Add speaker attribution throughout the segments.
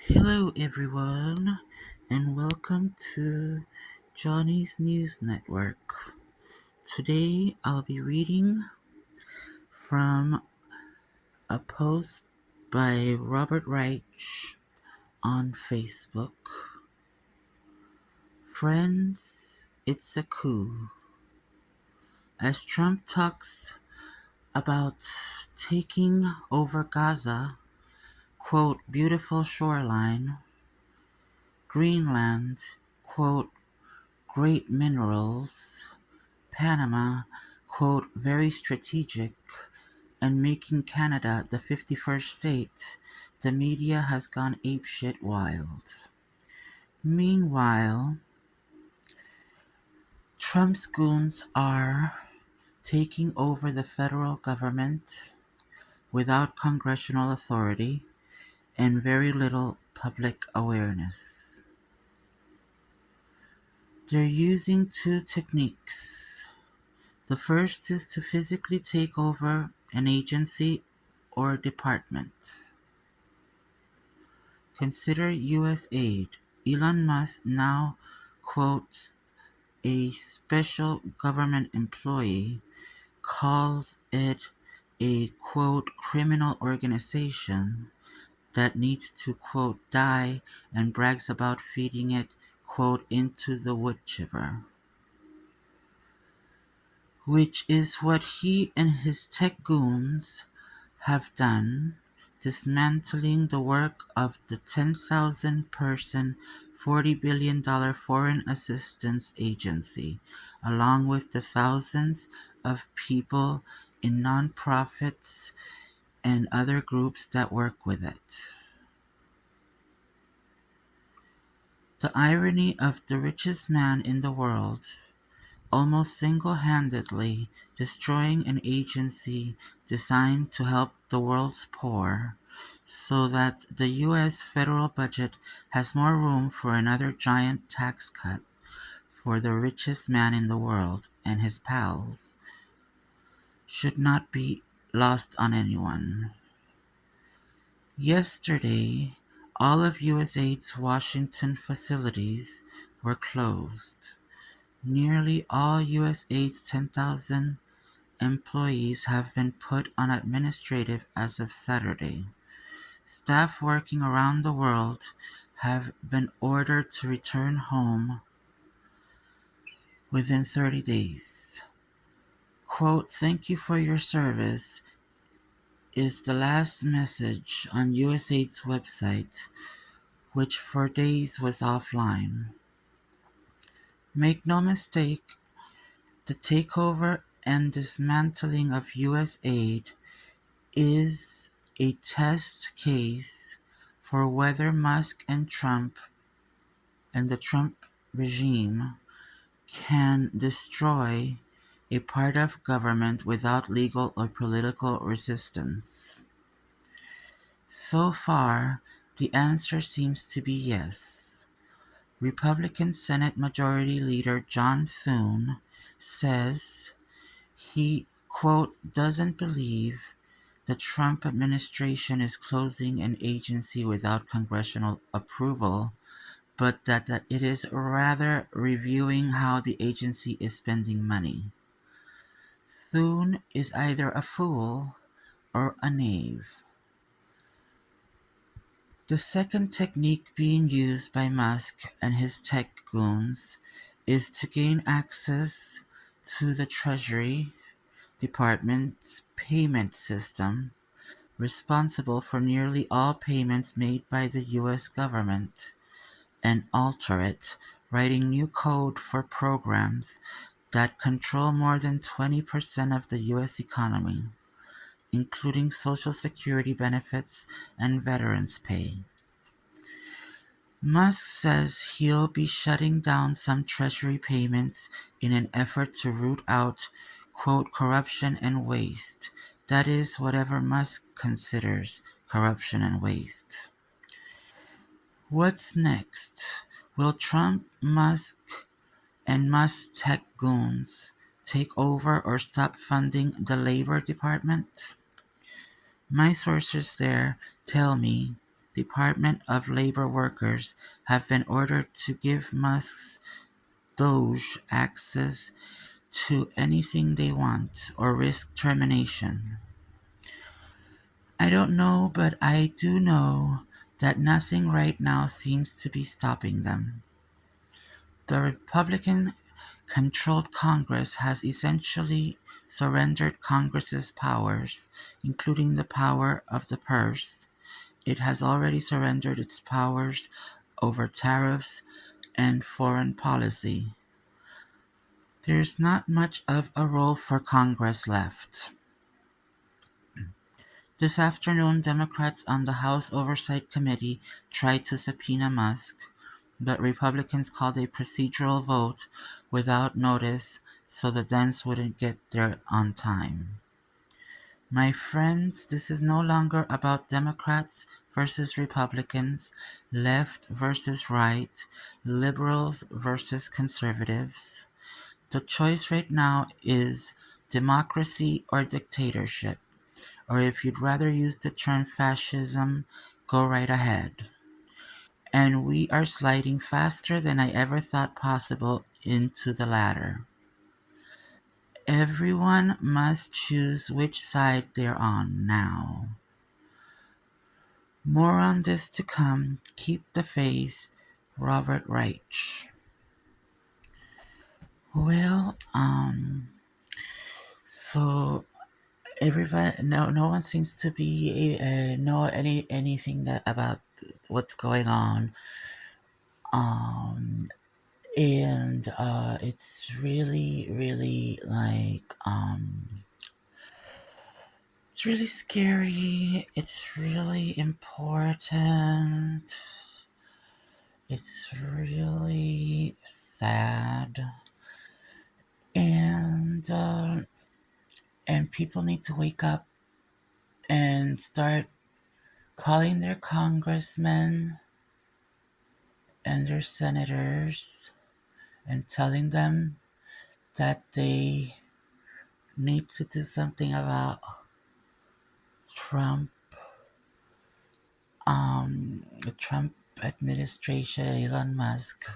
Speaker 1: Hello, everyone, and welcome to Johnny's News Network. Today, I'll be reading from a post by Robert Reich on Facebook. Friends, it's a coup. As Trump talks about taking over Gaza, quote, beautiful shoreline, Greenland, quote, great minerals, Panama, quote, very strategic, and making Canada the 51st state, the media has gone apeshit wild. Meanwhile, Trump's goons are taking over the federal government without congressional authority and very little public awareness. They're using two techniques. The first is to physically take over an agency or department. Consider U.S. aid. Elon Musk now quotes a special government employee, calls it a quote criminal organization that needs to quote die and brags about feeding it quote into the wood chipper, which is what he and his tech goons have done, dismantling the work of the 10,000-person, $40 billion Foreign Assistance Agency, along with the thousands of people in nonprofits and other groups that work with it. The irony of the richest man in the world almost single-handedly destroying an agency designed to help the world's poor, so that the U.S. federal budget has more room for another giant tax cut for the richest man in the world and his pals, should not be lost on anyone. Yesterday, all of USAID's Washington facilities were closed. Nearly all USAID's 10,000 employees have been put on administrative as of Saturday. Staff working around the world have been ordered to return home within 30 days. Quote, thank you for your service is the last message on USAID's website, which for days was offline. Make no mistake, the takeover and dismantling of US aid is a test case for whether Musk and Trump and the Trump regime can destroy a part of government without legal or political resistance. So far, the answer seems to be yes. Republican Senate Majority Leader John Thune says he, quote, doesn't believe the Trump administration is closing an agency without congressional approval, but that it is rather reviewing how the agency is spending money. Thune is either a fool or a knave. The second technique being used by Musk and his tech goons is to gain access to the Treasury Department's payment system, responsible for nearly all payments made by the US government, and alter it, writing new code for programs that control more than 20% of the US economy, including Social Security benefits and veterans pay. Musk says he'll be shutting down some Treasury payments in an effort to root out, quote, corruption and waste. That is, whatever Musk considers corruption and waste. What's next? Will Trump, Musk, and Musk tech goons take over or stop funding the Labor Department? My sources there tell me Department of Labor workers have been ordered to give Musk's Doge access to anything they want or risk termination. I don't know, but I do know that nothing right now seems to be stopping them. The Republican controlled Congress has essentially surrendered Congress's powers, including the power of the purse. It has already surrendered its powers over tariffs and foreign policy. There's not much of a role for Congress left. This afternoon, Democrats on the House Oversight Committee tried to subpoena Musk, but Republicans called a procedural vote without notice so the Dems wouldn't get there on time. My friends, this is no longer about Democrats versus Republicans, left versus right, liberals versus conservatives. The choice right now is democracy or dictatorship. Or if you'd rather use the term fascism, go right ahead. And we are sliding faster than I ever thought possible into the latter. Everyone must choose which side they're on now. More on this to come. Keep the faith. Robert Reich. Well, so everybody, no one seems to be know anything that about what's going on. Um, and it's really like it's really scary. It's really important. It's really sad, and people need to wake up and start calling their congressmen and their senators and telling them that they need to do something about Trump, the Trump administration, Elon Musk,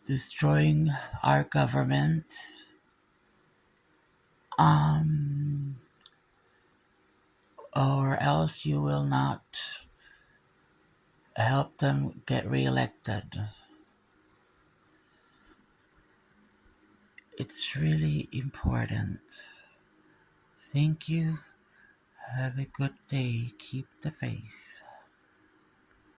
Speaker 1: destroying our government, um, or else you will not help them get reelected. It's really important. Thank you. Have a good day. Keep the faith.